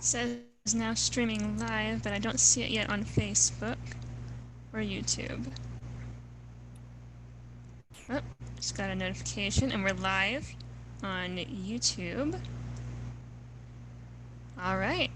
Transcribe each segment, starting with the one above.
Says now streaming live, but I don't see it yet on Facebook or YouTube. Oh, just got a notification, and we're live on YouTube. All right.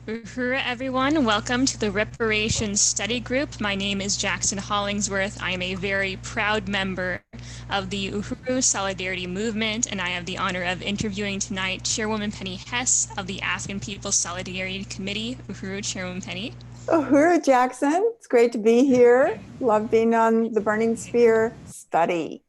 Uhura, everyone. Welcome to the Reparations Study Group. My name is Jackson Hollingsworth. I am a very proud member of the Uhuru Solidarity Movement, and I have the honor of interviewing tonight Chairwoman Penny Hess of the African People's Solidarity Committee. Uhuru, Chairwoman Penny. Uhura Jackson, it's great to be here. Love being on the Burning Spear study.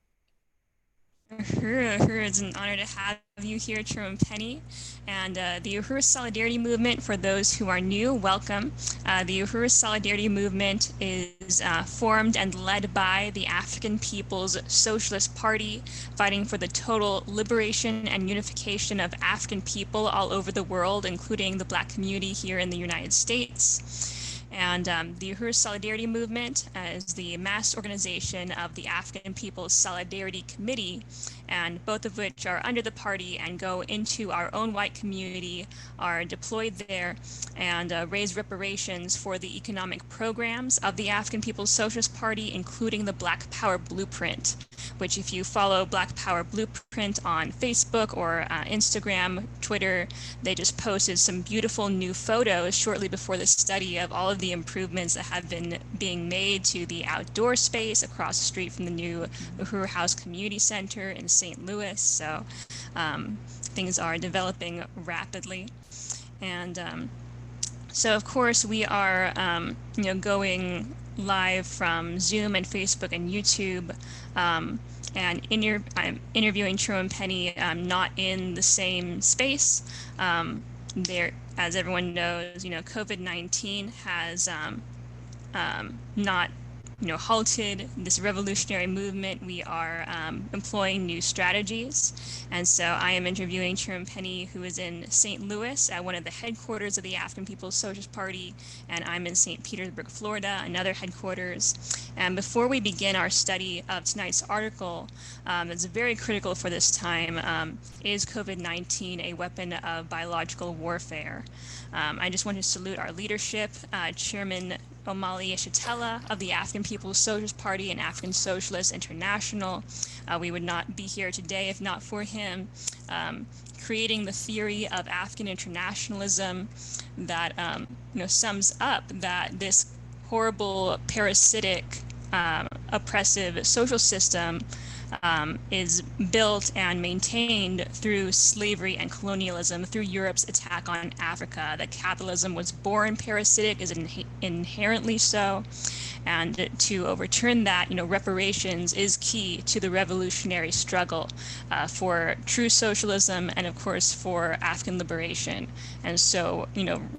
Uhuru, it's an honor to have you here, Chairwoman Penny. And the Uhuru Solidarity Movement, for those who are new, welcome. The Uhuru Solidarity Movement is formed and led by the African People's Socialist Party, fighting for the total liberation and unification of African people all over the world, including the Black community here in the United States. And the Uhuru Solidarity Movement is the mass organization of the African People's Solidarity Committee, and both of which are under the party and go into our own white community, are deployed there, and raise reparations for the economic programs of the African People's Socialist Party, including the Black Power Blueprint, which if you follow Black Power Blueprint on Facebook or Instagram, Twitter, they just posted some beautiful new photos shortly before the study of all of the improvements that have been being made to the outdoor space across the street from the new Uhuru House Community Center in St. Louis. So things are developing rapidly. And so of course we are going live from Zoom and Facebook and YouTube. And I'm interviewing Chairwoman Penny not in the same space. There, as everyone knows, COVID-19 has not halted this revolutionary movement. We are employing new strategies. And so I am interviewing Chairwoman Penny, who is in St. Louis at one of the headquarters of the African People's Socialist Party, and I'm in St. Petersburg, Florida, another headquarters. And before we begin our study of tonight's article, that's very critical for this time, is COVID-19 a weapon of biological warfare? I just want to salute our leadership, Chairman Omali Yeshitela of the African People's Socialist Party and African Socialist International. We would not be here today if not for him creating the theory of African internationalism that sums up that this horrible, parasitic, oppressive social system is built and maintained through slavery and colonialism, through Europe's attack on Africa. That capitalism was born parasitic, is inherently so. And to overturn that, reparations is key to the revolutionary struggle for true socialism and, of course, for African liberation. And so,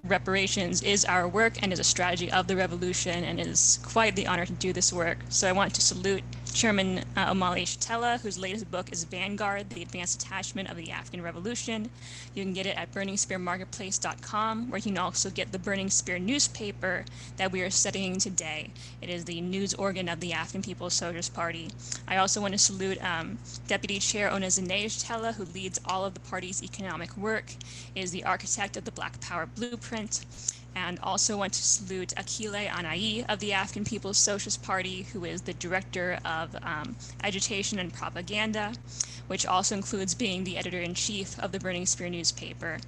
reparations is our work and is a strategy of the revolution, and it is quite the honor to do this work. So I want to salute Chairman Omali Yeshitela, whose latest book is Vanguard, The Advanced Attachment of the African Revolution. You can get it at burningspearmarketplace.com, where you can also get the Burning Spear newspaper that we are studying today. It is the news organ of the African People's Socialist Party. I also want to salute Deputy Chair Onezene Yeshitela, who leads all of the party's economic work, is the architect of the Black Power Blueprint, and also want to salute Akile Anai of the African People's Socialist Party, who is the director of agitation and propaganda, which also includes being the editor-in-chief of the Burning Spear newspaper.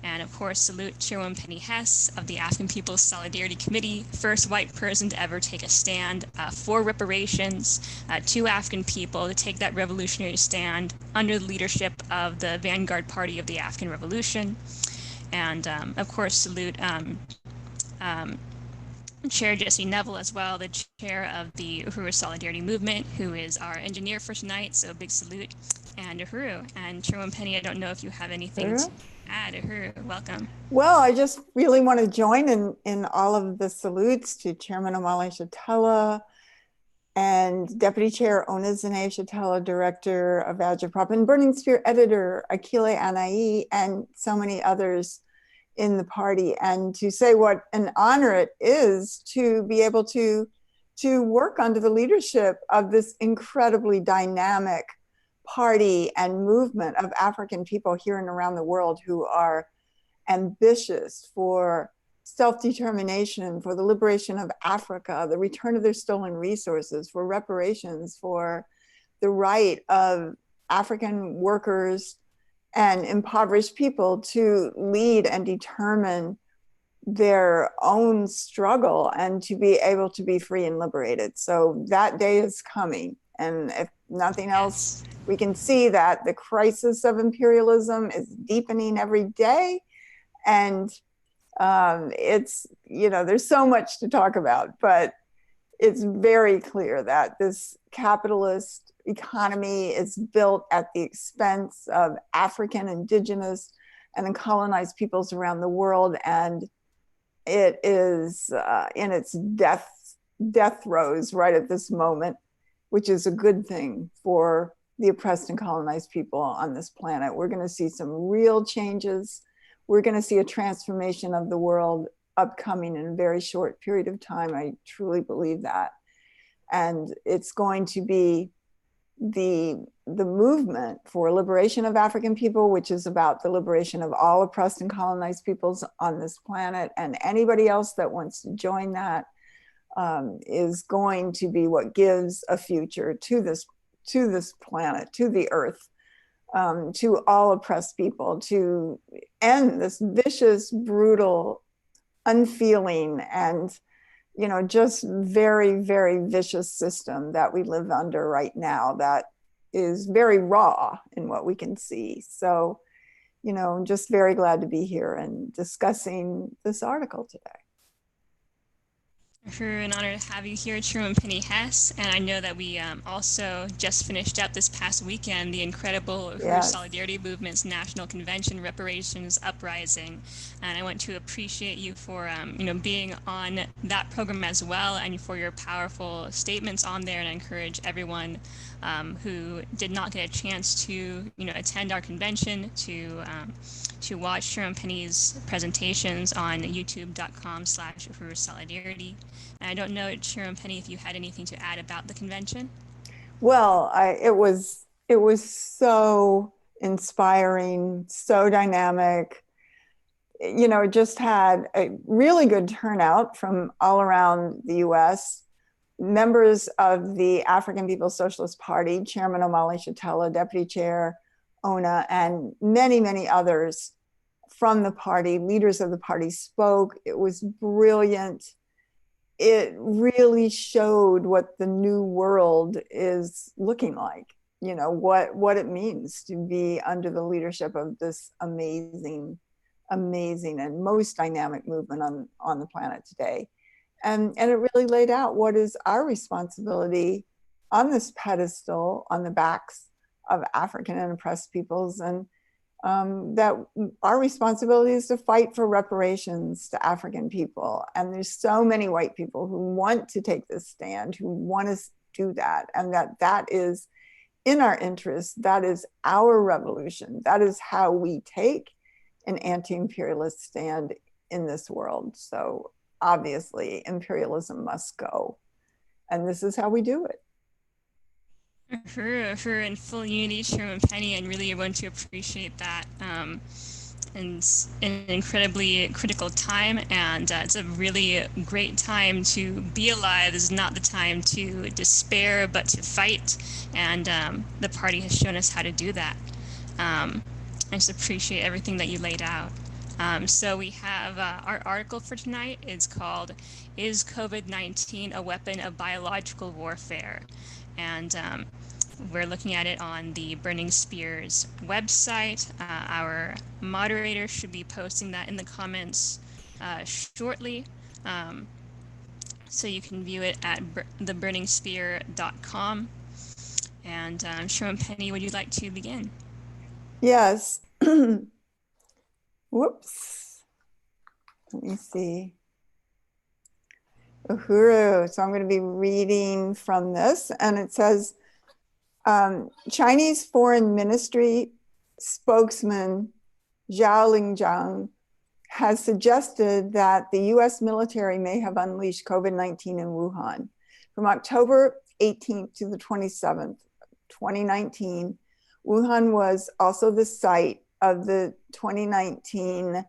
And of course, salute Chairwoman Penny Hess of the African People's Solidarity Committee, first white person to ever take a stand for reparations to African people, to take that revolutionary stand under the leadership of the Vanguard Party of the African Revolution. And of course, salute Chair Jesse Neville as well, the chair of the Uhuru Solidarity Movement, who is our engineer for tonight, so big salute. And Uhuru. And Chairwoman Penny, I don't know if you have anything to add. Uhuru, welcome. Well, I just really want to join in all of the salutes to Chairman Omali Yeshitela and Deputy Chair Onezene Yeshitela, Director of Agitprop, and Burning Spear Editor Akile Anai, and so many others in the party, and to say what an honor it is to be able to work under the leadership of this incredibly dynamic party and movement of African people here and around the world who are ambitious for self-determination, for the liberation of Africa, the return of their stolen resources, for reparations, for the right of African workers and impoverished people to lead and determine their own struggle and to be able to be free and liberated. So that day is coming. And if nothing else, we can see that the crisis of imperialism is deepening every day. And it's, there's so much to talk about, but it's very clear that this capitalist economy is built at the expense of African, indigenous, and colonized peoples around the world. And it is in its death throes right at this moment, which is a good thing for the oppressed and colonized people on this planet. We're going to see some real changes. We're going to see a transformation of the world upcoming in a very short period of time. I truly believe that. And it's going to be the movement for liberation of African people, which is about the liberation of all oppressed and colonized peoples on this planet. And anybody else that wants to join that is going to be what gives a future to this planet, to the earth, to all oppressed people, to end this vicious, brutal, unfeeling, and just very, very vicious system that we live under right now that is very raw in what we can see. So, I'm just very glad to be here and discussing this article today. For an honor to have you here, Chairwoman Penny Hess. And I know that we also just finished up this past weekend the incredible Uhuru Solidarity Movement's National Convention, Reparations Uprising. And I want to appreciate you for being on that program as well, and for your powerful statements on there. And I encourage everyone who did not get a chance to attend our convention to watch Chairwoman Penny's presentations on youtube.com/Uhuru Solidarity. And I don't know, Chairwoman Penny, if you had anything to add about the convention. Well, it was so inspiring, so dynamic. It just had a really good turnout from all around the U.S. Members of the African People's Socialist Party, Chairman Omali Shatella, Deputy Chair Ona, and many, many others from the party, leaders of the party, spoke. It was brilliant. It really showed what the new world is looking like, what it means to be under the leadership of this amazing and most dynamic movement on the planet today. And it really laid out what is our responsibility on this pedestal on the backs of African and oppressed peoples, and that our responsibility is to fight for reparations to African people. And there's so many white people who want to take this stand, who want to do that, and that is in our interest. That is our revolution. That is how we take an anti-imperialist stand in this world. So obviously, imperialism must go. And this is how we do it. For in full unity, Chairwoman Penny, and really I want to appreciate that. And an incredibly critical time, and it's a really great time to be alive. This is not the time to despair, but to fight, and the party has shown us how to do that. I just appreciate everything that you laid out. So we have our article for tonight is called, "Is COVID-19 a Weapon of Biological Warfare?" And we're looking at it on the Burning Spears website. Our moderator should be posting that in the comments shortly. So you can view it at theburningspear.com. And Chairwoman Penny, would you like to begin? Yes. Whoops. Let me see. Uhuru. So I'm going to be reading from this, and it says, Chinese Foreign Ministry spokesman Zhao Linjiang has suggested that the US military may have unleashed COVID-19 in Wuhan. From October 18th to the 27th, 2019, Wuhan was also the site of the 2019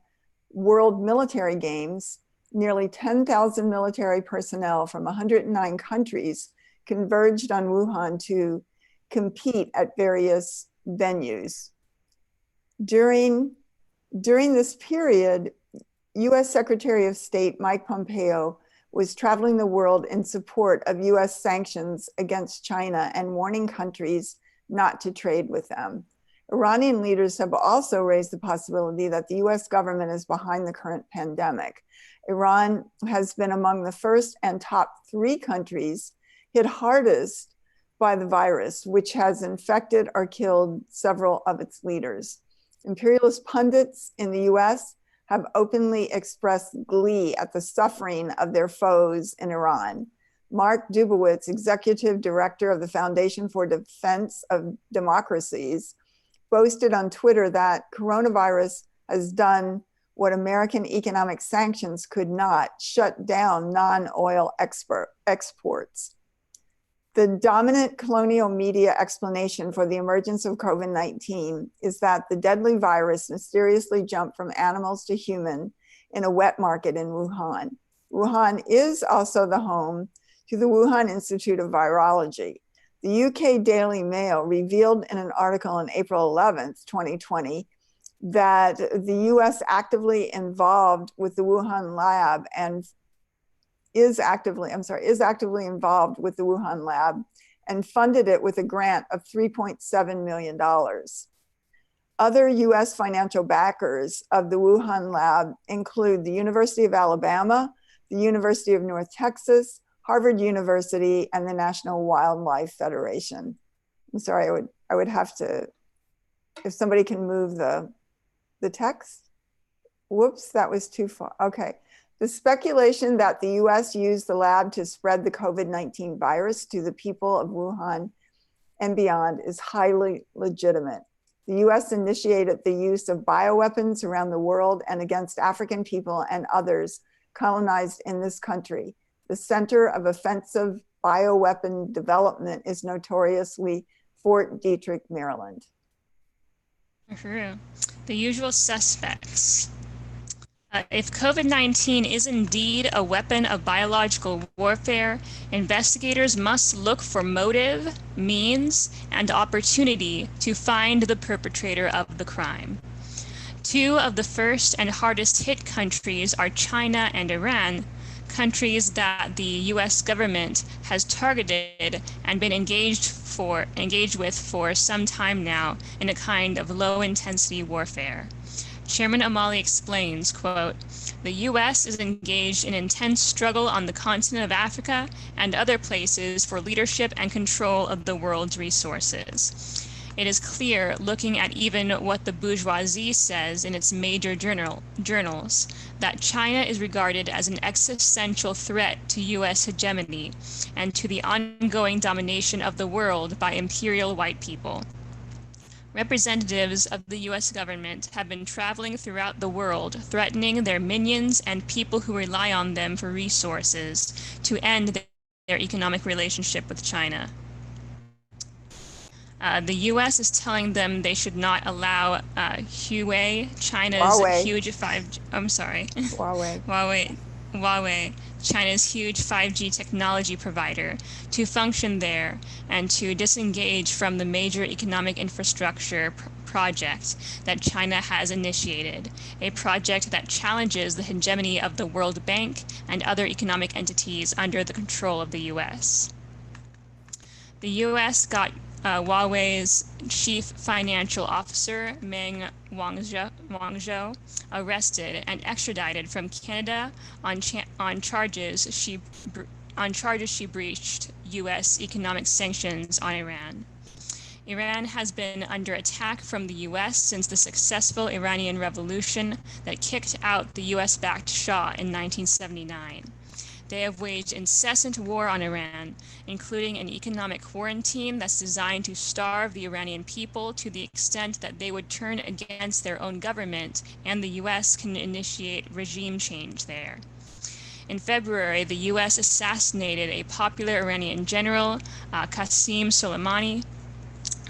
World Military Games, nearly 10,000 military personnel from 109 countries converged on Wuhan to compete at various venues. During this period, US Secretary of State Mike Pompeo was traveling the world in support of US sanctions against China and warning countries not to trade with them. Iranian leaders have also raised the possibility that the US government is behind the current pandemic. Iran has been among the first and top 3 countries hit hardest by the virus, which has infected or killed several of its leaders. Imperialist pundits in the US have openly expressed glee at the suffering of their foes in Iran. Mark Dubowitz, executive director of the Foundation for Defense of Democracies, boasted on Twitter that coronavirus has done what American economic sanctions could not: shut down non-oil exports. The dominant colonial media explanation for the emergence of COVID-19 is that the deadly virus mysteriously jumped from animals to human in a wet market in Wuhan. Wuhan is also the home to the Wuhan Institute of Virology. The UK Daily Mail revealed in an article on April 11th, 2020, that the US actively involved with the Wuhan lab and is actively involved with the Wuhan lab and funded it with a grant of $3.7 million. Other US financial backers of the Wuhan lab include the University of Alabama, the University of North Texas, Harvard University, and the National Wildlife Federation. I'm sorry, I would have to, if somebody can move the text. Whoops, that was too far. Okay. The speculation that the US used the lab to spread the COVID-19 virus to the people of Wuhan and beyond is highly legitimate. The US initiated the use of bioweapons around the world and against African people and others colonized in this country. The center of offensive bioweapon development is notoriously Fort Detrick, Maryland. The usual suspects. If COVID-19 is indeed a weapon of biological warfare, investigators must look for motive, means, and opportunity to find the perpetrator of the crime. 2 of the first and hardest hit countries are China and Iran, countries that the US government has targeted and been engaged with for some time now in a kind of low-intensity warfare. Chairman O'Malley explains, quote, "The U.S. is engaged in intense struggle on the continent of Africa and other places for leadership and control of the world's resources. It is clear, looking at even what the bourgeoisie says in its major journals, that China is regarded as an existential threat to U.S. hegemony and to the ongoing domination of the world by imperial white people. Representatives of the U.S. government have been traveling throughout the world, threatening their minions and people who rely on them for resources to end their economic relationship with China. The U.S. is telling them they should not allow Huawei, China's huge 5G technology provider, to function there and to disengage from the major economic infrastructure project that China has initiated, a project that challenges the hegemony of the World Bank and other economic entities under the control of the U.S. The U.S. got Huawei's chief financial officer, Meng Wanzhou, arrested and extradited from Canada on charges she breached U.S. economic sanctions on Iran. Iran has been under attack from the U.S. since the successful Iranian Revolution that kicked out the U.S.-backed Shah in 1979. They have waged incessant war on Iran, including an economic quarantine that's designed to starve the Iranian people to the extent that they would turn against their own government and the U.S. can initiate regime change there. In February, the U.S. assassinated a popular Iranian general, Qasem Soleimani,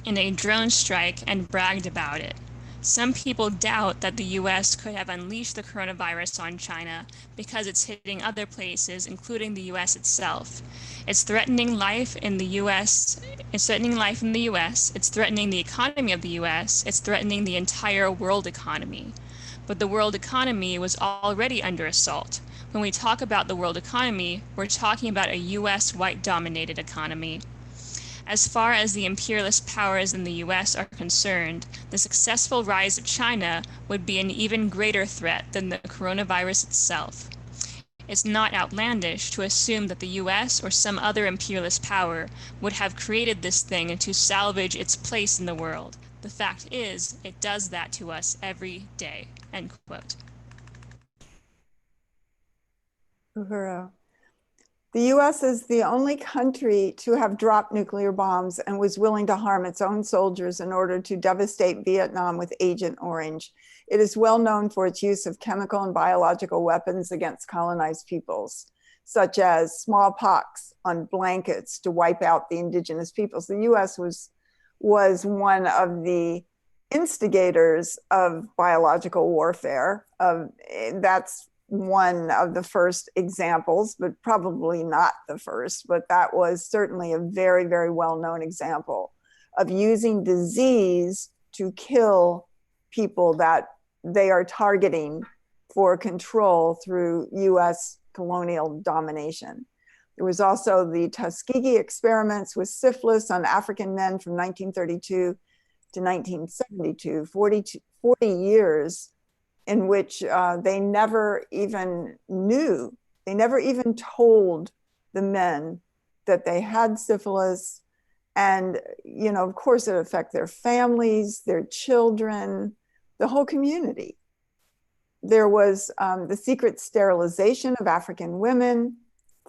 in a drone strike and bragged about it. Some people doubt that the US could have unleashed the coronavirus on China because it's hitting other places, including the US itself. It's threatening life in the US. It's threatening life in the US. It's threatening the economy of the US. It's threatening the entire world economy. But the world economy was already under assault. When we talk about the world economy, we're talking about a US white-dominated economy. As far as the imperialist powers in the US are concerned, the successful rise of China would be an even greater threat than the coronavirus itself. It's not outlandish to assume that the US or some other imperialist power would have created this thing to salvage its place in the world. The fact is, it does that to us every day. End quote. Uhura. The US is the only country to have dropped nuclear bombs and was willing to harm its own soldiers in order to devastate Vietnam with Agent Orange. It is well known for its use of chemical and biological weapons against colonized peoples, such as smallpox on blankets to wipe out the indigenous peoples. The US was one of the instigators of biological warfare. That's one of the first examples, but probably not the first, but that was certainly a very, very well-known example of using disease to kill people that they are targeting for control through US colonial domination. There was also the Tuskegee experiments with syphilis on African men from 1932 to 1972, 40 years in which they never even knew, they never even told the men that they had syphilis. And, you know, of course, it affected their families, their children, the whole community. There was the secret sterilization of African women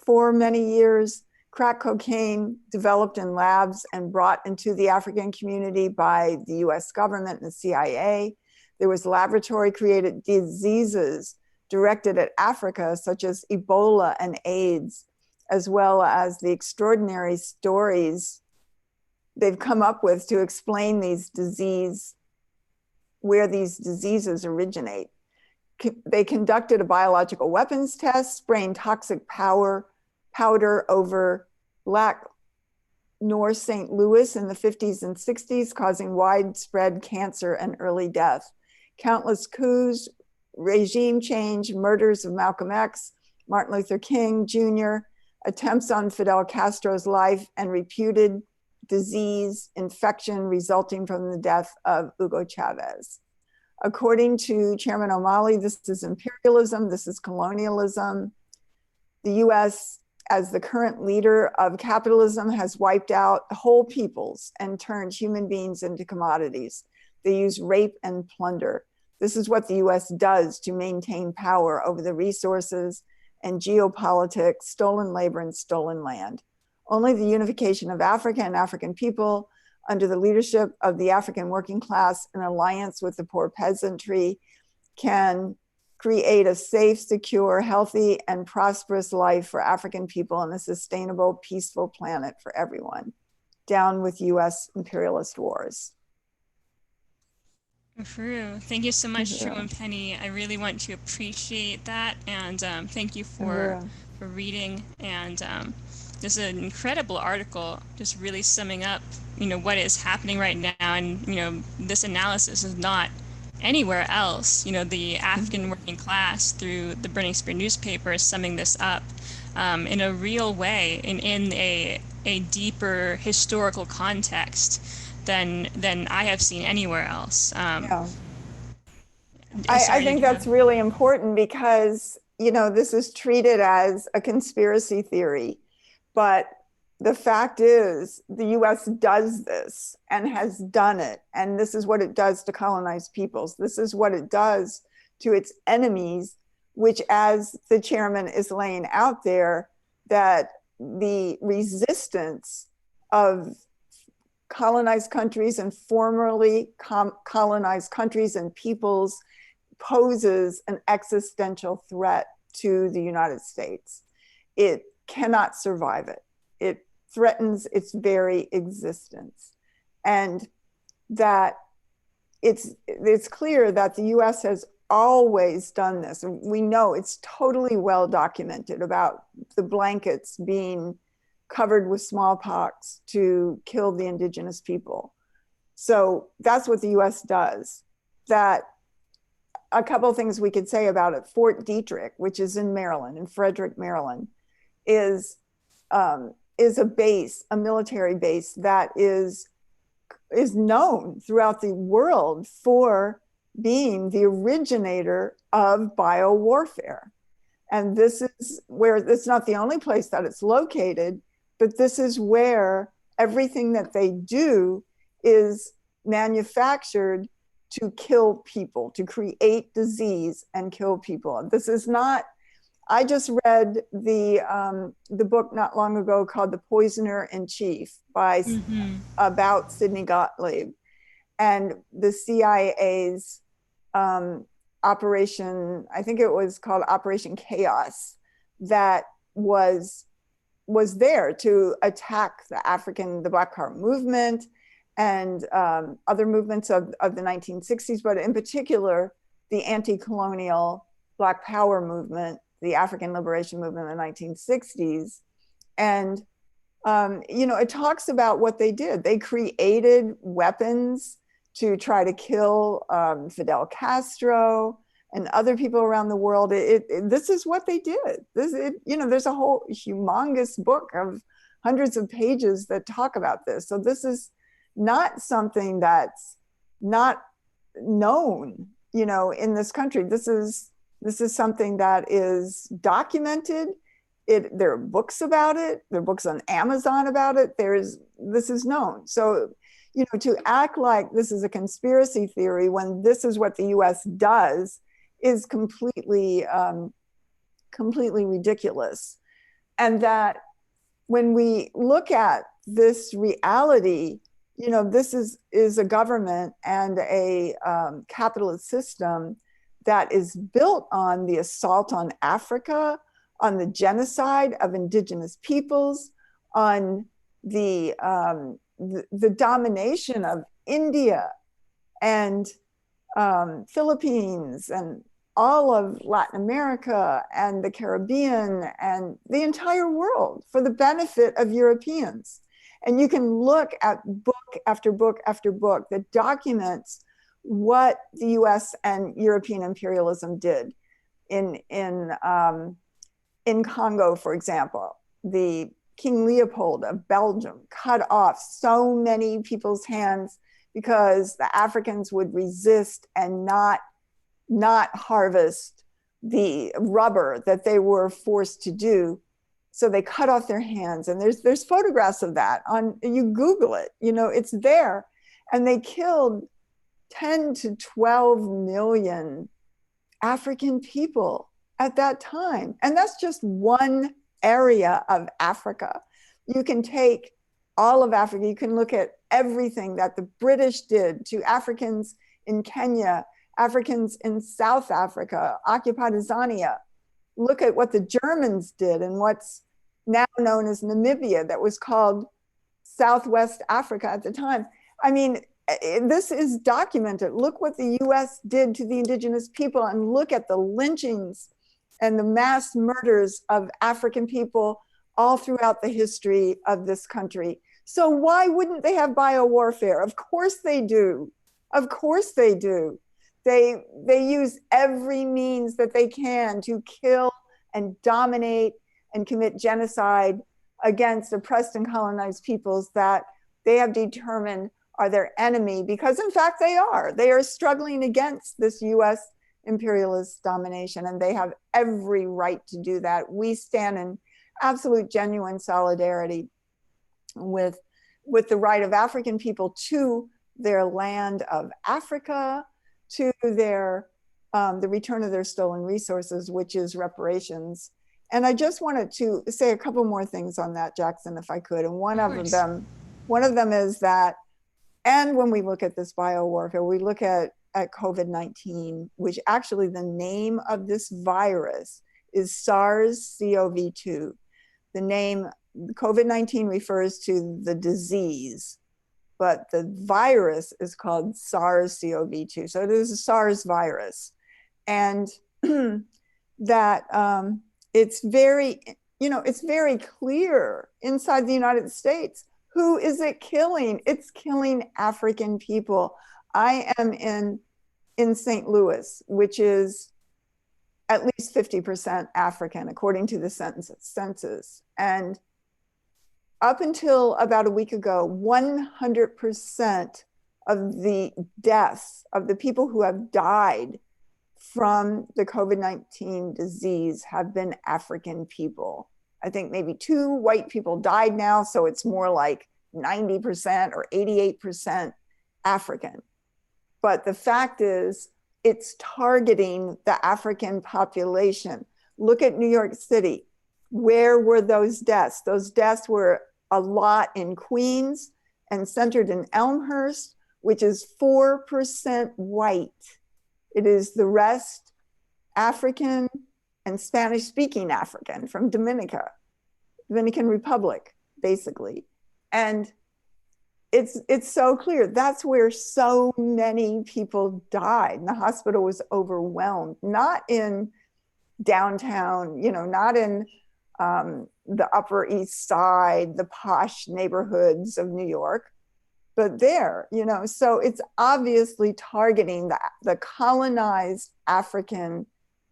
for many years, crack cocaine developed in labs and brought into the African community by the US government and the CIA. There was laboratory-created diseases directed at Africa, such as Ebola and AIDS, as well as the extraordinary stories they've come up with to explain these diseases, where these diseases originate. They conducted a biological weapons test, spraying toxic powder over Black North St. Louis in the 50s and 60s, causing widespread cancer and early death. Countless coups, regime change, murders of Malcolm X, Martin Luther King Jr., attempts on Fidel Castro's life, and reputed disease, infection resulting from the death of Hugo Chavez. According to Chairman O'Malley, this is imperialism, this is colonialism. The US, as the current leader of capitalism, has wiped out whole peoples and turned human beings into commodities. They use rape and plunder. This is what the US does to maintain power over the resources and geopolitics, stolen labor, and stolen land. Only the unification of Africa and African people under the leadership of the African working class in alliance with the poor peasantry can create a safe, secure, healthy, and prosperous life for African people and a sustainable, peaceful planet for everyone. Down with US imperialist wars. Thank you so much, Chairwoman Penny. I really want to appreciate that, and thank you for reading. And this is an incredible article, just really summing up, what is happening right now. And this analysis is not anywhere else. The African working class through the Burning Spear newspaper is summing this up in a real way, in a deeper historical context than I have seen anywhere else. Yeah. I think that's really important because, this is treated as a conspiracy theory, but the fact is the US does this and has done it. And this is what it does to colonized peoples. This is what it does to its enemies, which, as the chairman is laying out there, that the resistance of colonized countries and formerly colonized countries and peoples poses an existential threat to the United States. It cannot survive it. It threatens its very existence. And that it's clear that the US has always done this. We know it's totally well documented about the blankets being covered with smallpox to kill the indigenous people. So that's what the US does. That a couple of things we could say about it. Fort Detrick, which is in Maryland, in Frederick, Maryland, is a base, a military base that is known throughout the world for being the originator of biowarfare. And this is where, it's not the only place that it's located, but this is where everything that they do is manufactured to kill people, to create disease and kill people. This is not, I just read the book not long ago called The Poisoner in Chief by about Sidney Gottlieb, and the CIA's operation, I think it was called Operation Chaos, that was there to attack the Black Power movement and other movements of the 1960s, but in particular, the anti-colonial Black Power movement, the African liberation movement in the 1960s. And, it talks about what they did. They created weapons to try to kill Fidel Castro and other people around the world. This is what they did. There's a whole humongous book of hundreds of pages that talk about this. So this is not something that's not known, in this country. This is something that is documented. There are books about it. There are books on Amazon about it. This is known. So, to act like this is a conspiracy theory when this is what the US does is completely ridiculous. And that when we look at this reality, this is a government and a capitalist system that is built on the assault on Africa, on the genocide of indigenous peoples, on the domination of India and Philippines and all of Latin America and the Caribbean and the entire world for the benefit of Europeans. And you can look at book after book after book that documents what the US and European imperialism did in Congo, for example. The King Leopold of Belgium cut off so many people's hands because the Africans would resist and not harvest the rubber that they were forced to do. So they cut off their hands, and there's photographs of that you Google it, it's there. And they killed 10 to 12 million African people at that time. And that's just one area of Africa. You can take all of Africa, you can look at everything that the British did to Africans in Kenya, Africans in South Africa, occupied Tanzania. Look at what the Germans did and what's now known as Namibia, that was called Southwest Africa at the time. I mean, this is documented. Look what the US did to the indigenous people, and look at the lynchings and the mass murders of African people all throughout the history of this country. So why wouldn't they have biowarfare? Of course they do. Of course they do. They use every means that they can to kill and dominate and commit genocide against oppressed and colonized peoples that they have determined are their enemy, because in fact they are. They are struggling against this US imperialist domination, and they have every right to do that. We stand in absolute genuine solidarity with the right of African people to their land of Africa, to their the return of their stolen resources, which is reparations. And I just wanted to say a couple more things on that, Jackson, if I could. And one of them is that, and when we look at this biowarfare, we look at COVID-19, which actually the name of this virus is SARS-CoV-2. The name COVID-19 refers to the disease, but the virus is called SARS-CoV-2. So it is a SARS virus. And that it's very, it's very clear inside the United States. Who is it killing? It's killing African people. I am in St. Louis, which is at least 50% African, according to the census. And up until about a week ago, 100% of the deaths of the people who have died from the COVID-19 disease have been African people. I think maybe 2 white people died now, so it's more like 90% or 88% African. But the fact is, it's targeting the African population. Look at New York City. Where were those deaths? Those deaths were a lot in Queens and centered in Elmhurst, which is 4% white. It is the rest African and Spanish-speaking African from Dominican Republic, basically. And it's so clear. That's where so many people died. And the hospital was overwhelmed, not in downtown, not in the Upper East Side, the posh neighborhoods of New York, but there, so it's obviously targeting the colonized African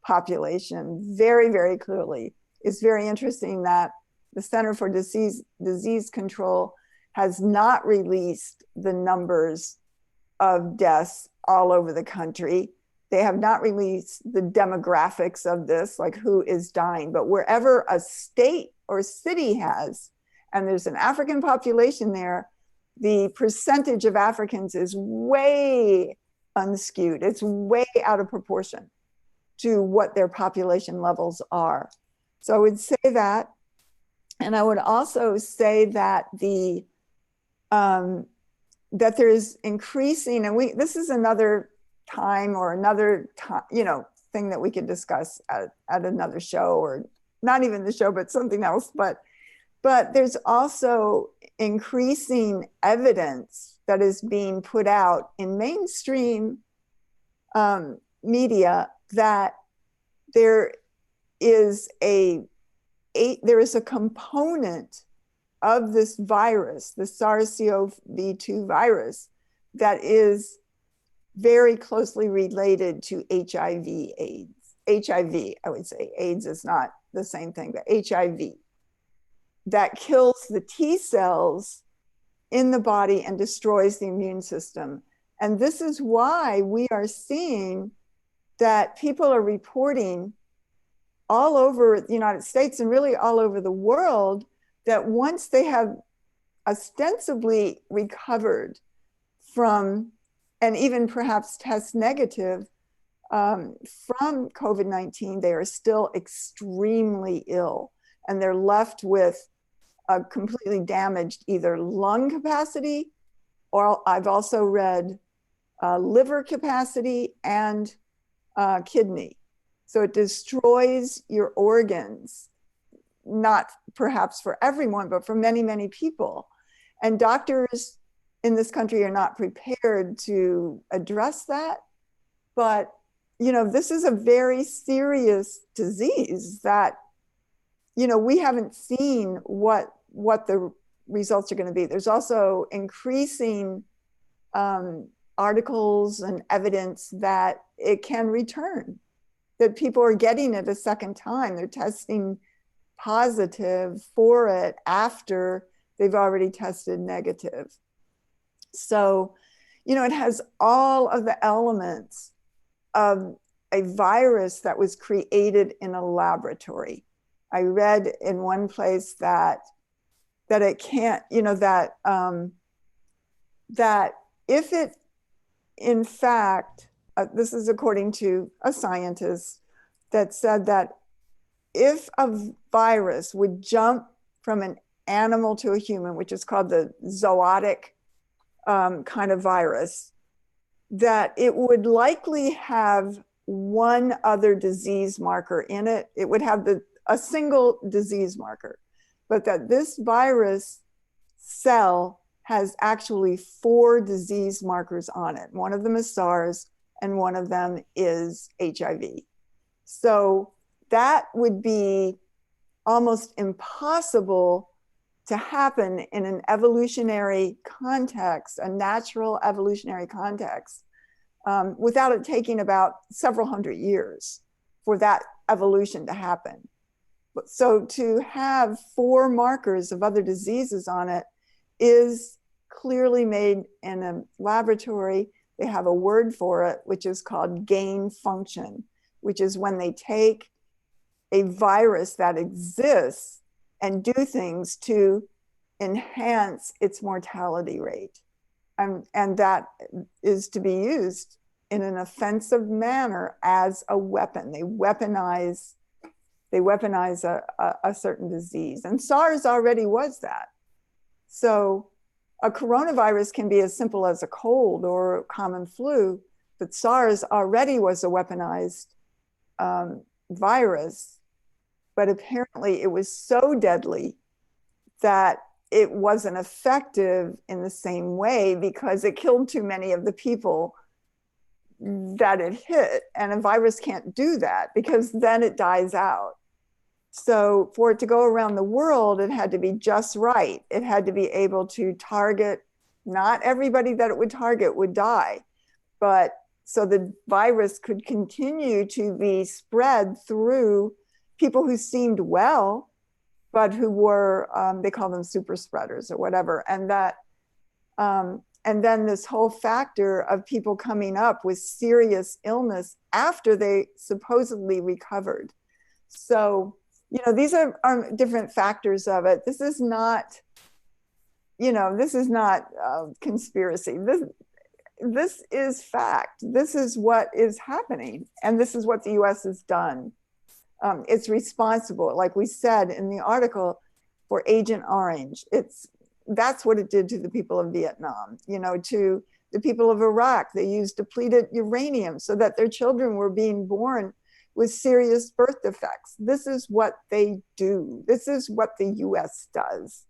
population very, very clearly. It's very interesting that the Center for Disease Control has not released the numbers of deaths all over the country. They have not released the demographics of this, like who is dying, but wherever a state or city has, and there's an African population there, the percentage of Africans is way unskewed. It's way out of proportion to what their population levels are. So I would say that, and I would also say that that there's increasing, and this is another time or another time, thing that we could discuss at another show, or not even the show, but something else. But there's also increasing evidence that is being put out in mainstream media that there is a component of this virus, the SARS-CoV-2 virus, that is very closely related to HIV/AIDS. HIV, I would say. AIDS is not the same thing, but HIV, that kills the T cells in the body and destroys the immune system. And this is why we are seeing that people are reporting all over the United States and really all over the world that once they have ostensibly recovered from, and even perhaps test negative from COVID-19, they are still extremely ill. And they're left with a completely damaged either lung capacity, or I've also read liver capacity and kidney. So it destroys your organs, not perhaps for everyone, but for many, many people. And doctors in this country are not prepared to address that. But, this is a very serious disease that, we haven't seen what the results are going to be. There's also increasing articles and evidence that it can return, that people are getting it a second time. They're testing positive for it after they've already tested negative. So, it has all of the elements of a virus that was created in a laboratory. I read in one place that it can't, that if it, in fact, this is according to a scientist that said that if a virus would jump from an animal to a human, which is called the zootic kind of virus, that it would likely have one other disease marker in it. It would have a single disease marker, but that this virus cell has actually 4 disease markers on it. One of them is SARS, and one of them is HIV. So that would be almost impossible to happen in an evolutionary context, a natural evolutionary context, without it taking about several hundred years for that evolution to happen. So to have 4 markers of other diseases on it is clearly made in a laboratory. They have a word for it, which is called gain function, which is when they take a virus that exists and do things to enhance its mortality rate. And that is to be used in an offensive manner as a weapon. They weaponize a certain disease. And SARS already was that. So a coronavirus can be as simple as a cold or a common flu, but SARS already was a weaponized virus. But apparently it was so deadly that it wasn't effective in the same way because it killed too many of the people that it hit. And a virus can't do that because then it dies out. So for it to go around the world, it had to be just right. It had to be able to target, not everybody that it would target would die, but so the virus could continue to be spread through people who seemed well, but who were, they call them super spreaders or whatever. And that, and then this whole factor of people coming up with serious illness after they supposedly recovered. So, you know, these are different factors of it. This is not, you know, this is not conspiracy. This is fact. This is what is happening. And this is what the US has done. It's responsible, like we said in the article, for Agent Orange. That's what it did to the people of Vietnam, you know, to the people of Iraq. They used depleted uranium so that their children were being born with serious birth defects. This is what they do. This is what the US does.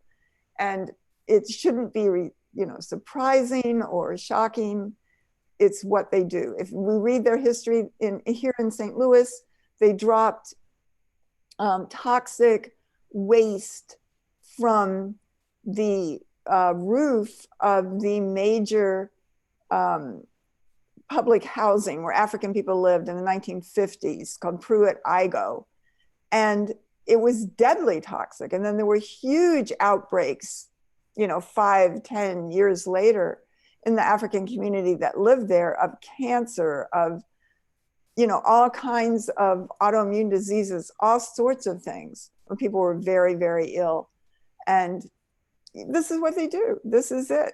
And it shouldn't be, you know, surprising or shocking. It's what they do. If we read their history here in St. Louis, they dropped toxic waste from the roof of the major public housing where African people lived in the 1950s called Pruitt-Igoe. And it was deadly toxic. And then there were huge outbreaks, you know, 5-10 years later in the African community that lived there of cancer, of, you know, all kinds of autoimmune diseases, all sorts of things where people were very, very ill. And this is what they do. This is it.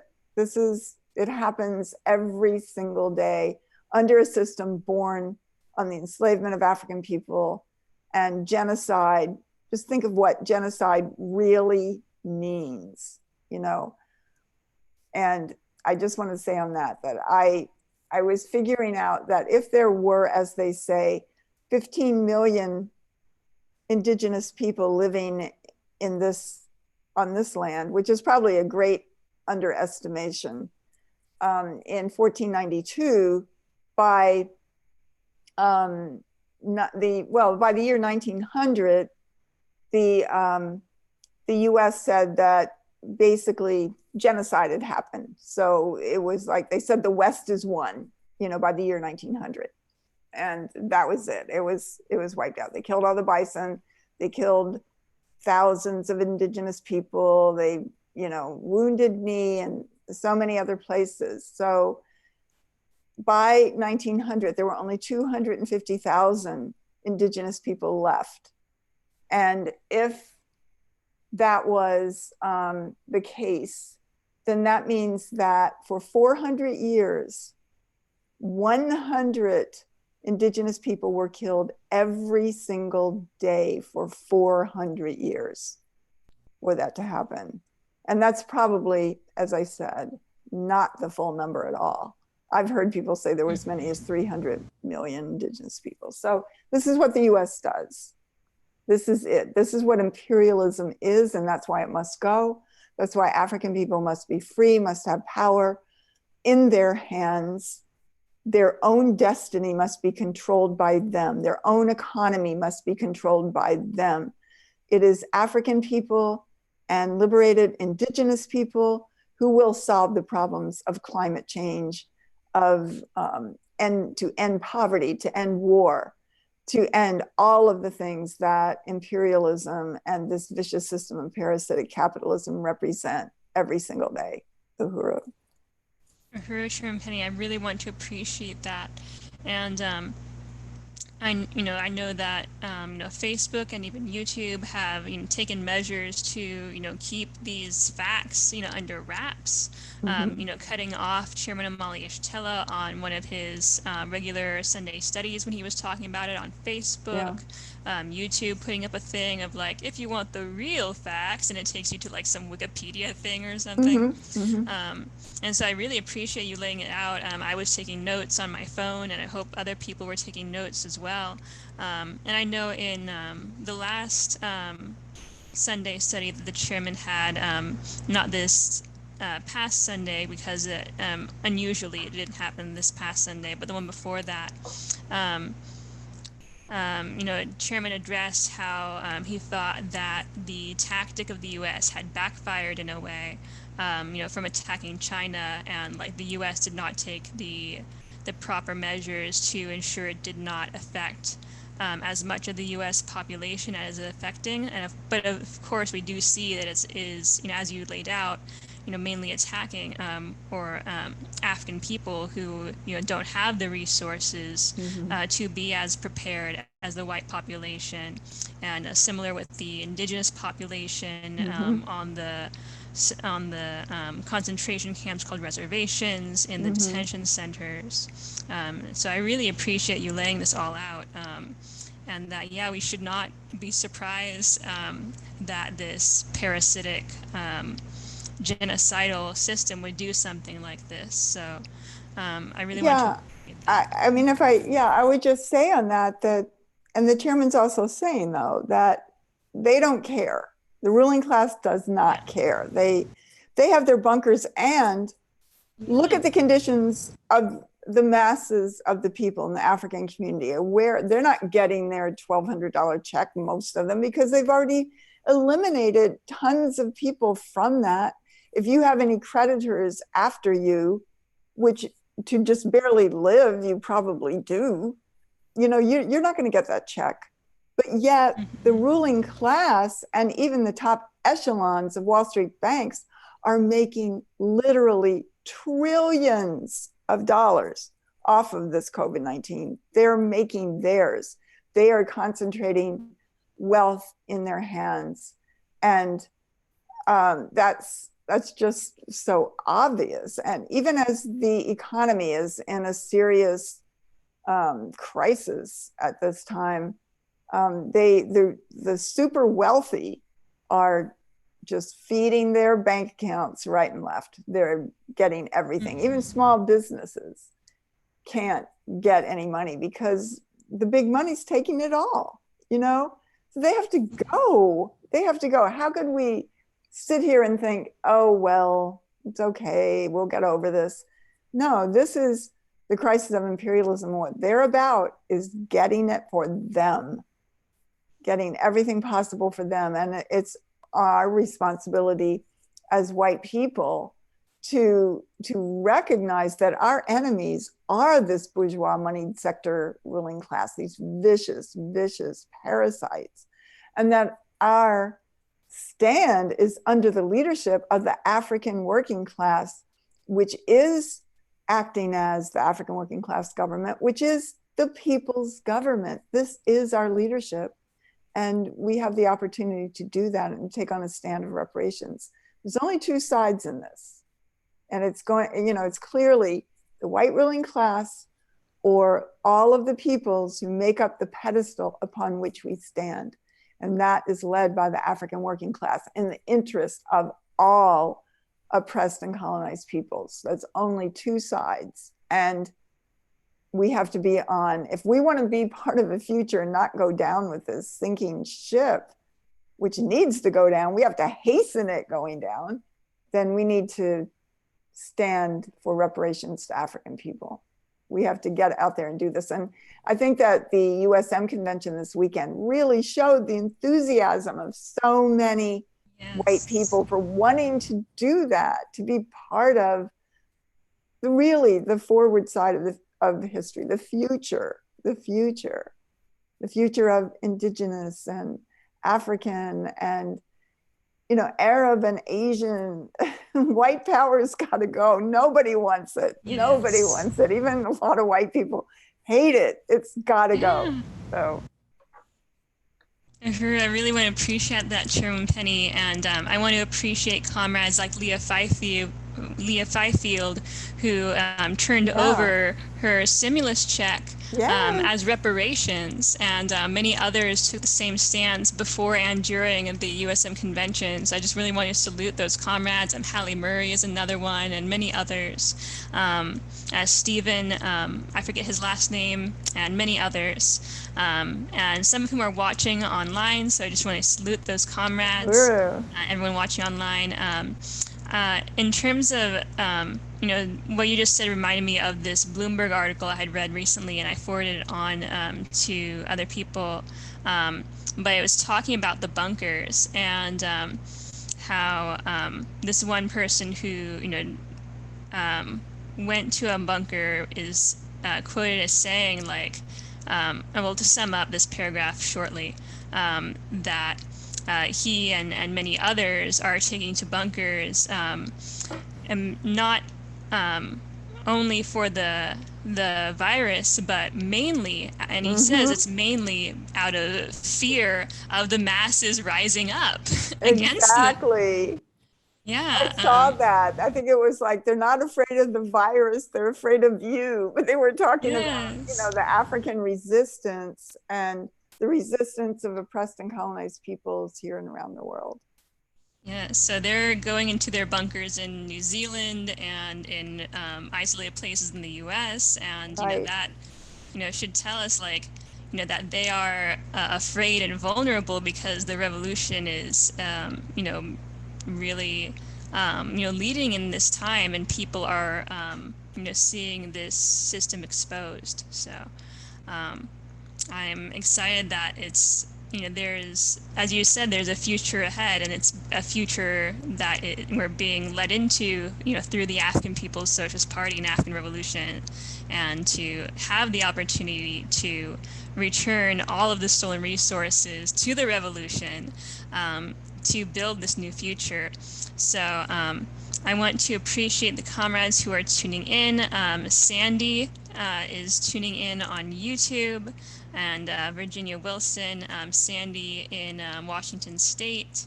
It happens every single day under a system born on the enslavement of African people and genocide. Just think of what genocide really means, you know. And I just want to say on that I was figuring out that if there were, as they say, 15 million indigenous people living in on this land, which is probably a great underestimation, in 1492, by by the year 1900, the U.S. said that basically genocide had happened. So it was like they said the West is won, you know, by the year 1900, and that was it. It was wiped out. They killed all the bison. They killed thousands of indigenous people. They, you know, wounded me and so many other places. So by 1900, there were only 250,000 indigenous people left. And if that was the case, then that means that for 400 years, 100 indigenous people were killed every single day for 400 years for that to happen. And that's probably, as I said, not the full number at all. I've heard people say there were as many as 300 million indigenous people. So this is what the US does. This is it. This is what imperialism is, and that's why it must go. That's why African people must be free, must have power in their hands. Their own destiny must be controlled by them. Their own economy must be controlled by them. It is African people and liberated indigenous people who will solve the problems of climate change, and to end poverty, to end war, to end all of the things that imperialism and this vicious system of parasitic capitalism represent every single day. Uhuru. Uhuru Penny, I really want to appreciate that. And I know that Facebook and even YouTube have taken measures to keep these facts under wraps. Cutting off Chairman Omali Yeshitela on one of his regular Sunday studies when he was talking about it on Facebook. Yeah. YouTube putting up a thing of like, if you want the real facts, and it takes you to like some Wikipedia thing or something. And so I really appreciate you laying it out. I was taking notes on my phone, and I hope other people were taking notes as well. And I know in the last Sunday study that the chairman had, not this past Sunday, because unusually it didn't happen this past Sunday, but the one before that, Chairman addressed how he thought that the tactic of the U.S. had backfired in a way, from attacking China, and like the U.S. did not take the proper measures to ensure it did not affect as much of the U.S. population as it's affecting. But of course, we do see that it is, as you laid out, mainly attacking African people who don't have the resources to be as prepared as the white population, and similar with the indigenous population on the concentration camps called reservations, in the detention centers. So I really appreciate you laying this all out. And that, yeah, we should not be surprised that this parasitic genocidal system would do something like this. So I really want to. I mean, I would just say on that, and the chairman's also saying though, that they don't care. The ruling class does not care. They have their bunkers, and look at the conditions of the masses of the people in the African community, where they're not getting their $1,200 check, most of them, because they've already eliminated tons of people from that. If you have any creditors after you, which to just barely live, you probably do, you're not going to get that check. But yet the ruling class and even the top echelons of Wall Street banks are making literally trillions of dollars off of this COVID-19. They're making theirs. They are concentrating wealth in their hands. And that's just so obvious. And even as the economy is in a serious crisis at this time, the super wealthy are just feeding their bank accounts right and left. They're getting everything. Even small businesses can't get any money because the big money's taking it all, So they have to go. How could we sit here and think, oh, well, it's okay, we'll get over this? No, this is the crisis of imperialism. What they're about is getting it for them, getting everything possible for them. And it's our responsibility as white people to recognize that our enemies are this bourgeois moneyed sector ruling class, these vicious parasites, and that our stand is under the leadership of the African working class, which is acting as the African working class government, which is the people's government. This is our leadership. And we have the opportunity to do that and take on a stand of reparations. There's only two sides in this. And it's it's clearly the white ruling class or all of the peoples who make up the pedestal upon which we stand. And that is led by the African working class in the interest of all oppressed and colonized peoples. That's only two sides. And we have to be on, if we want to be part of the future and not go down with this sinking ship, which needs to go down, we have to hasten it going down. then we need to stand for reparations to African people. We have to get out there and do this. And I think that the USM convention this weekend really showed the enthusiasm of so many white people for wanting to do that, to be part of the forward side of history, the future of indigenous and African and Arab and Asian. White power's got to go. Nobody wants it. Yes. Nobody wants it. Even a lot of white people hate it. It's got to go. So. I really want to appreciate that, Chairwoman Penny, and I want to appreciate comrades like Leah Fifield, who turned over her stimulus check as reparations, and many others took the same stance before and during the USM conventions. I just really want to salute those comrades, and Hallie Murray is another one, and many others. Stephen, I forget his last name, and many others. And some of whom are watching online, so I just want to salute those comrades, everyone watching online. In terms of, what you just said reminded me of this Bloomberg article I had read recently, and I forwarded it on to other people. But it was talking about the bunkers and how this one person who, went to a bunker is quoted as saying, like, well, to sum up this paragraph shortly, that he and many others are taking to bunkers, and not only for the virus, but mainly, and he says it's mainly out of fear of the masses rising up against them. Yeah, I saw that. I think it was like, they're not afraid of the virus, they're afraid of you. But they were talking about, the African resistance and the resistance of oppressed and colonized peoples here and around the world. Yeah, so they're going into their bunkers in New Zealand and in isolated places in the U.S. And that should tell us, like, that they are afraid and vulnerable because the revolution is really leading in this time, and people are seeing this system exposed. So I'm excited that it's there's, as you said, there's a future ahead, and it's a future that we're being led into through the African People's Socialist Party and African Revolution, and to have the opportunity to return all of the stolen resources to the revolution, to build this new future. So I want to appreciate the comrades who are tuning in. Sandy is tuning in on YouTube, and Virginia Wilson, Sandy in Washington State,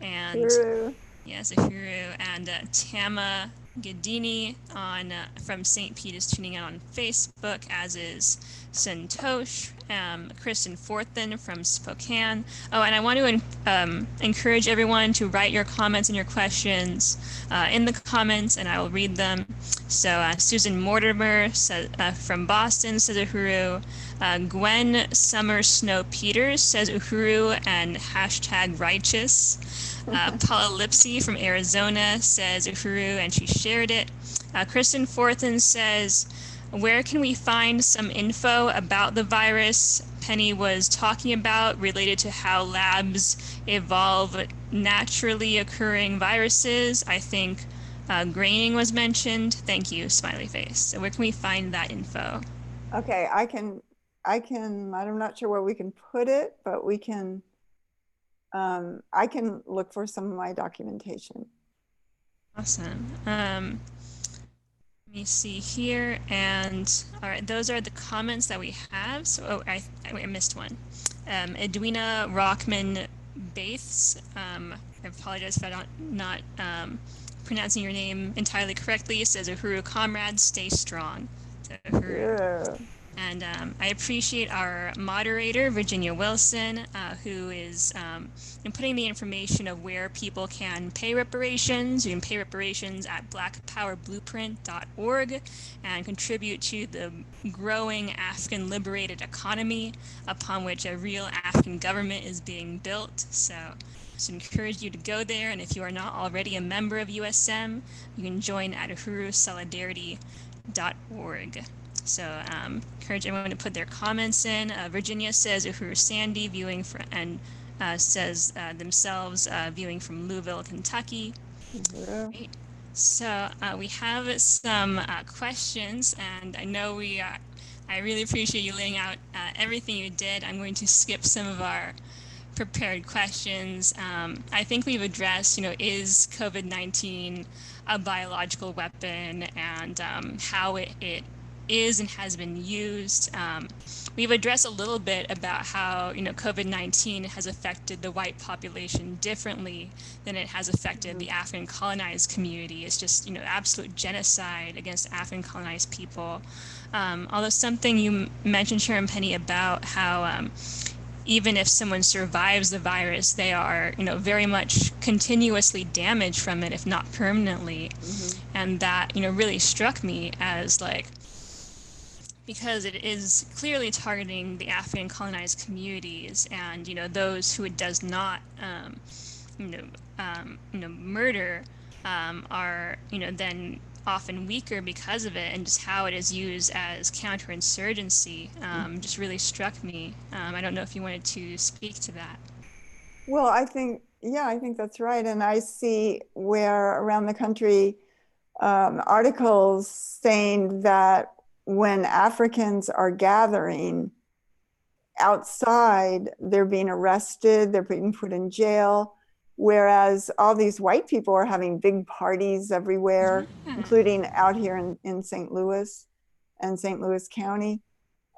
and yes, Uhuru, and Tama Gadini from St. Pete is tuning in on Facebook, as is Santosh, Kristen Forthen from Spokane. Oh, and I want to encourage everyone to write your comments and your questions in the comments, and I will read them. So Susan Mortimer from Boston says Uhuru. Gwen Summer Snow Peters says Uhuru and #righteous. Paula Lipsy from Arizona says Uhuru, and she shared it. Kristen Forthen says, where can we find some info about the virus Penny was talking about, related to how labs evolve naturally occurring viruses? I think graining was mentioned. Thank you, smiley face. So where can we find that info? Okay, I'm not sure where we can put it, but we can, I can look for some of my documentation. Awesome. Let me see here. And all right, those are the comments that we have. So, I missed one. Edwina Rockman Bates. I apologize if I'm not pronouncing your name entirely correctly. It says, Uhuru comrades, stay strong. So, Uhuru. Yeah. And I appreciate our moderator, Virginia Wilson, who is putting the information of where people can pay reparations. You can pay reparations at blackpowerblueprint.org and contribute to the growing African liberated economy upon which a real African government is being built. So So I encourage you to go there. And if you are not already a member of USM, you can join at uhurusolidarity.org. So encourage everyone to put their comments in. Virginia says Uhuru Sandy viewing from, and says themselves viewing from Louisville, Kentucky. Uhuru. Great. So we have some questions, and I know I really appreciate you laying out everything you did. I'm going to skip some of our prepared questions. I think we've addressed, is COVID-19 a biological weapon, and how it is and has been used. We've addressed a little bit about how, COVID-19 has affected the white population differently than it has affected the African colonized community. It's just, absolute genocide against African colonized people. Although something you mentioned, Sharon Penny, about how even if someone survives the virus, they are, very much continuously damaged from it, if not permanently. And that, really struck me as like, because it is clearly targeting the African colonized communities, and those who it does not murder are then often weaker because of it, and just how it is used as counterinsurgency just really struck me. I don't know if you wanted to speak to that. Well, I think that's right. And I see where around the country articles saying that when Africans are gathering outside, they're being arrested, they're being put in jail, whereas all these white people are having big parties everywhere, including out here in St. Louis and St. Louis County.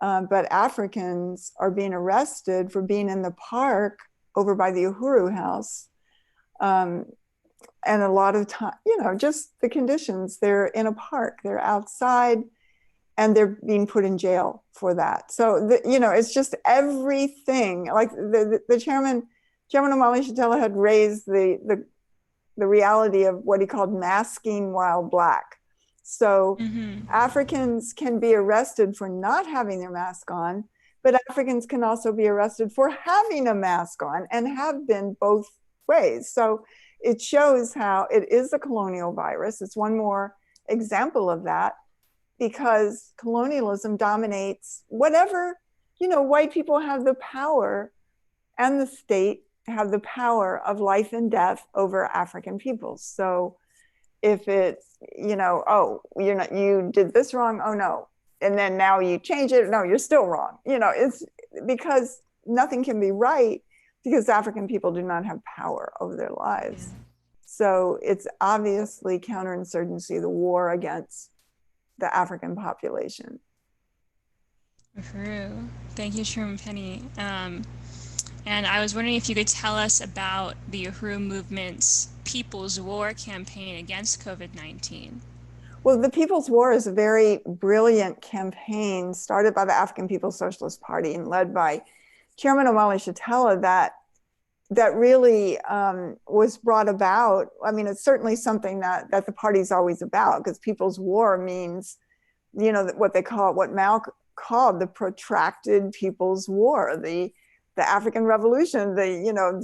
But Africans are being arrested for being in the park over by the Uhuru House. And a lot of time, just the conditions, they're in a park, they're outside, and they're being put in jail for that. So, it's just everything. Like the Chairman Omali Shatella had raised the reality of what he called masking while Black. So Africans can be arrested for not having their mask on, but Africans can also be arrested for having a mask on, and have been both ways. So it shows how it is a colonial virus. It's one more example of that, because colonialism dominates whatever, white people have the power, and the state have the power of life and death over African peoples. So if it's, oh, you did this wrong, oh no, and then now you change it, no, you're still wrong. It's because nothing can be right, because African people do not have power over their lives. Yeah. So it's obviously counterinsurgency, the war against the African population. True. Thank you, Sharon Penny. And I was wondering if you could tell us about the Uhuru movement's People's War campaign against COVID-19. Well, the People's War is a very brilliant campaign started by the African People's Socialist Party and led by Chairman Omali Shatella that really was brought about. I mean, it's certainly something that the party's always about, because People's War means, what Mao called the protracted People's War, the African Revolution,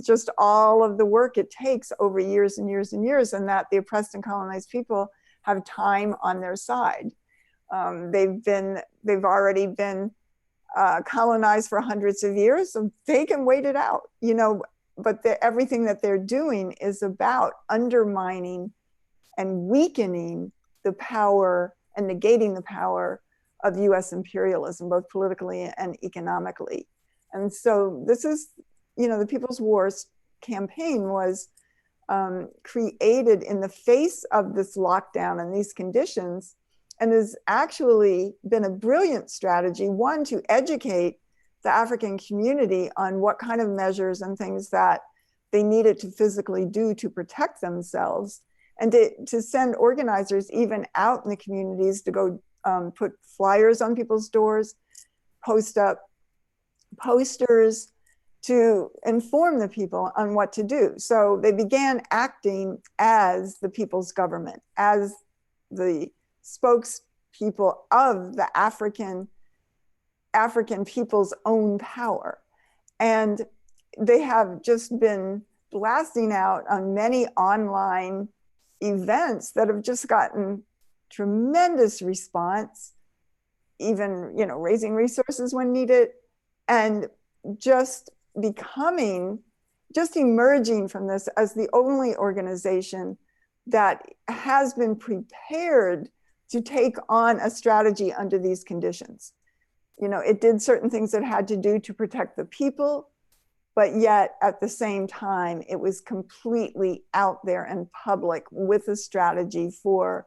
just all of the work it takes over years and years and years, and that the oppressed and colonized people have time on their side. They've already been colonized for hundreds of years, so they can wait it out, but everything that they're doing is about undermining and weakening the power and negating the power of US imperialism, both politically and economically. And so this is, the People's Wars campaign was created in the face of this lockdown and these conditions, and has actually been a brilliant strategy, one, to educate the African community on what kind of measures and things that they needed to physically do to protect themselves, and to send organizers even out in the communities to go put flyers on people's doors, post up posters to inform the people on what to do. So they began acting as the people's government, as the spokespeople of the African people's own power. And they have just been blasting out on many online events that have just gotten tremendous response, even, you know, raising resources when needed, and just emerging from this as the only organization that has been prepared to take on a strategy under these conditions. You know, it did certain things it had to do to protect the people, but yet at the same time, it was completely out there and public with a strategy for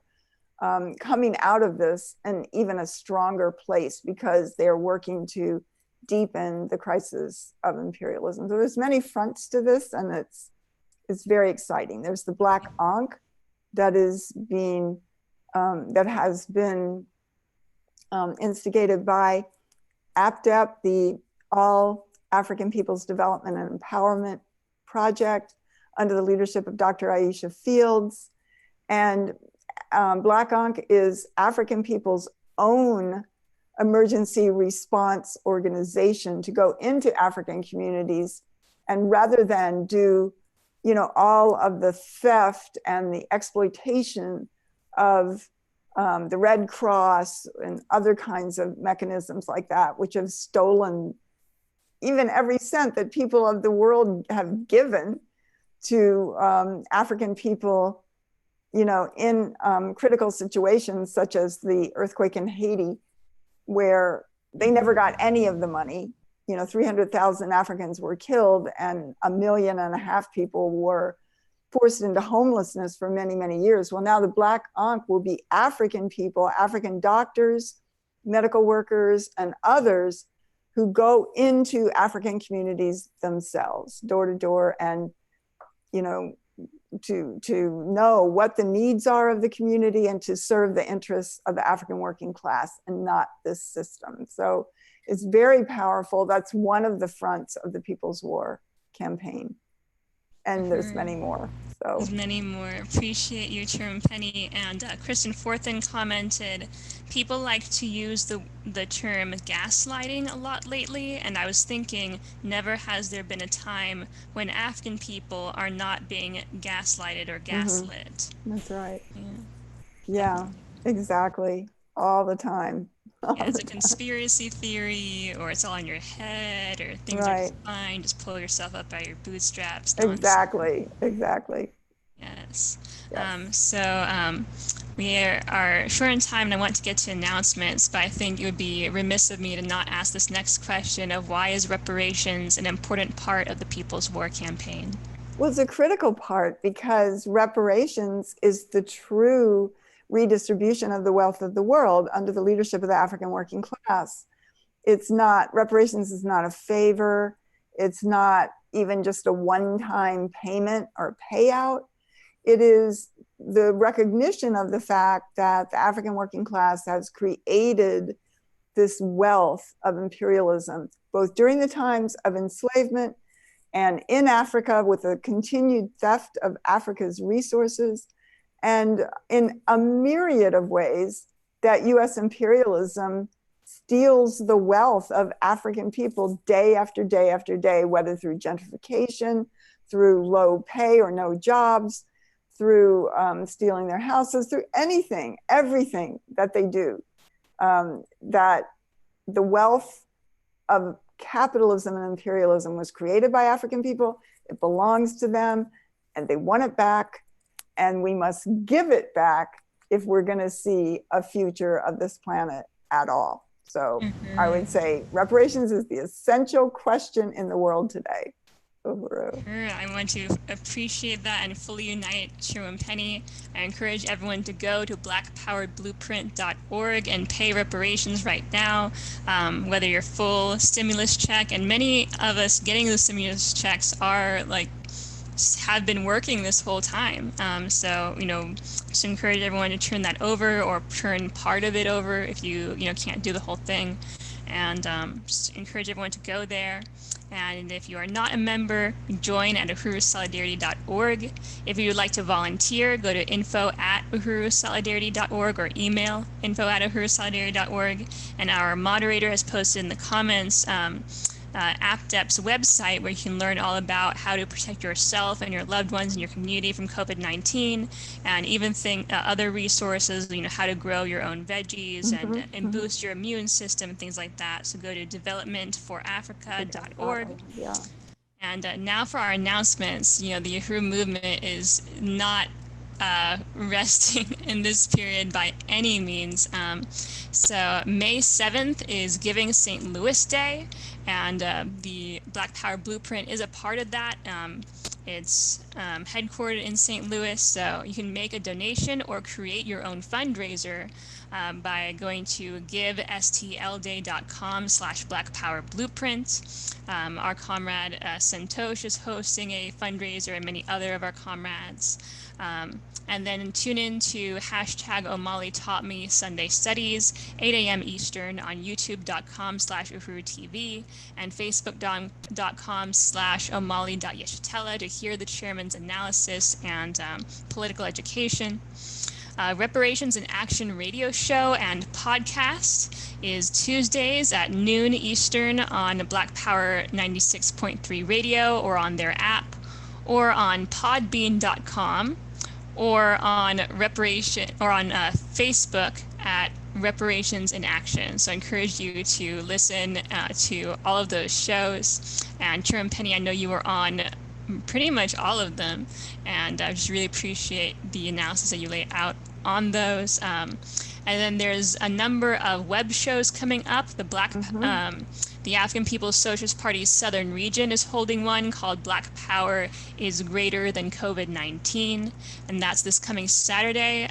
coming out of this in even a stronger place, because they're working to deepen the crisis of imperialism. So there's many fronts to this, and it's very exciting. There's the Black Ankh that has been instigated by APDEP, the All African Peoples Development and Empowerment Project, under the leadership of Dr. Aisha Fields. And Black Ankh is African people's own emergency response organization to go into African communities, and rather than do, you know, all of the theft and the exploitation of the Red Cross and other kinds of mechanisms like that, which have stolen even every cent that people of the world have given to African people, you know, in critical situations such as the earthquake in Haiti, where they never got any of the money. You know, 300,000 Africans were killed, and 1.5 million people were forced into homelessness for many, many years. Well, now the Black Ankh will be African people, African doctors, medical workers, and others who go into African communities themselves, door to door, and, you know, to know what the needs are of the community and to serve the interests of the African working class and not this system. So it's very powerful. That's one of the fronts of the People's War campaign. And there's many more. So there's many more. Appreciate you, Chairman Penny. And Kristen Forthen commented, people like to use the term gaslighting a lot lately, and I was thinking, never has there been a time when African people are not being gaslighted or gaslit. That's right. Yeah, exactly. All the time. Yeah, it's a conspiracy theory, or it's all in your head, or things are fine, just pull yourself up by your bootstraps. Exactly. Yes. We are short in time, and I want to get to announcements, but I think it would be remiss of me to not ask this next question of why is reparations an important part of the People's War campaign? Well, it's a critical part because reparations is the true redistribution of the wealth of the world under the leadership of the African working class. It's not, reparations is not a favor. It's not even just a one-time payment or payout. It is the recognition of the fact that the African working class has created this wealth of imperialism, both during the times of enslavement and in Africa with the continued theft of Africa's resources, and in a myriad of ways that US imperialism steals the wealth of African people day after day after day, whether through gentrification, through low pay or no jobs, through stealing their houses, through everything that they do. That the wealth of capitalism and imperialism was created by African people, it belongs to them, and they want it back. And we must give it back if we're going to see a future of this planet at all. So I would say reparations is the essential question in the world today. I want to appreciate that and fully unite Chairwoman Penny. I encourage everyone to go to blackpoweredblueprint.org and pay reparations right now, whether your full stimulus check, and many of us getting those stimulus checks are have been working this whole time. So, just encourage everyone to turn that over or turn part of it over if you can't do the whole thing. And just encourage everyone to go there. And if you are not a member, join at uhurusolidarity.org. If you would like to volunteer, go to info@uhurusolidarity.org or email info@uhurusolidarity.org. And our moderator has posted in the comments AppDep's website, where you can learn all about how to protect yourself and your loved ones in your community from COVID-19, and even other resources, how to grow your own veggies and boost your immune system and things like that. So go to developmentforafrica.org. Yeah. And now for our announcements. The Uhuru movement is not resting in this period by any means. So May 7th is Giving St. Louis Day, and the Black Power Blueprint is a part of that. It's headquartered in St. Louis, so you can make a donation or create your own fundraiser by going to givestlday.com/blackpowerblueprint. Our comrade Santosh is hosting a fundraiser, and many other of our comrades. And then tune in to hashtag Omali Taught Me Sunday Studies, 8 a.m. Eastern on youtube.com/UhuruTV and facebook.com/omali.yeshitela to hear the chairman's analysis and political education. Reparations in Action radio show and podcast is Tuesdays at noon Eastern on Black Power 96.3 radio or on their app or on podbean.com or on Facebook at Reparations in Action. So I encourage you to listen to all of those shows. And Chairman Penny, I know you were on pretty much all of them, and I just really appreciate the analysis that you lay out on those. And then there's a number of web shows coming up. The African People's Socialist Party's Southern Region is holding one called Black Power is Greater Than COVID-19, and that's this coming Saturday,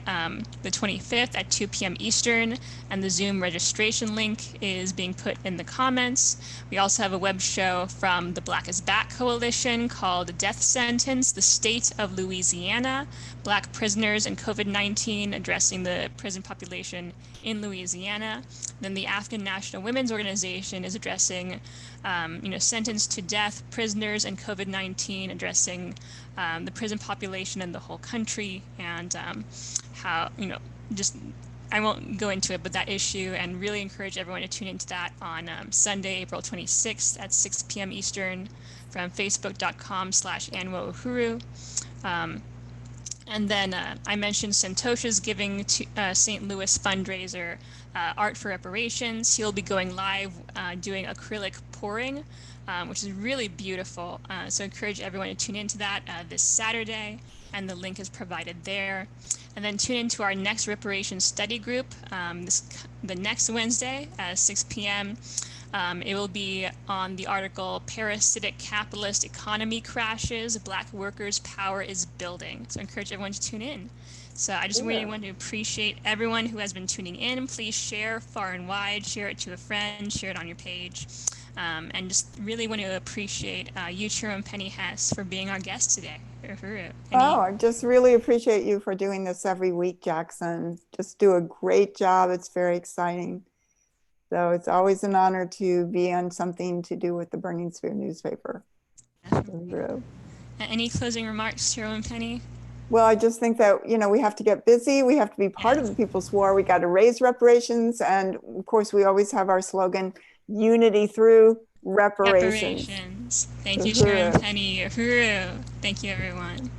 the 25th at 2 p.m. Eastern, and the Zoom registration link is being put in the comments. We also have a web show from the Black is Back Coalition called Death Sentence, the State of Louisiana, Black Prisoners and COVID-19, addressing the prison population in Louisiana. Then the African National Women's Organization is addressing, sentenced to death prisoners and COVID-19, addressing the prison population in the whole country, and how, I won't go into it, but that issue, and really encourage everyone to tune into that on Sunday, April 26th at 6 p.m. Eastern from facebook.com/AnwoUhuru. And then I mentioned Santosha's Giving to St. Louis fundraiser, Art for Reparations. He'll be going live doing acrylic pouring, which is really beautiful. So I encourage everyone to tune into that this Saturday, and the link is provided there. And then tune into our next reparations study group the next Wednesday at 6 p.m. It will be on the article Parasitic Capitalist Economy Crashes, Black Workers' Power is Building. So I encourage everyone to tune in. So I just really want to appreciate everyone who has been tuning in. Please share far and wide, share it to a friend, share it on your page. And just really want to appreciate you, Chairwoman Penny Hess, for being our guest today. I just really appreciate you for doing this every week, Jackson. Just do a great job. It's very exciting. So it's always an honor to be on something to do with the Burning Spear newspaper. Any closing remarks, Chairwoman Penny? Well, I just think that, we have to get busy. We have to be part of the People's War. We got to raise reparations. And of course, we always have our slogan, unity through reparations. Thank you, Chairwoman Penny. Thank you, everyone.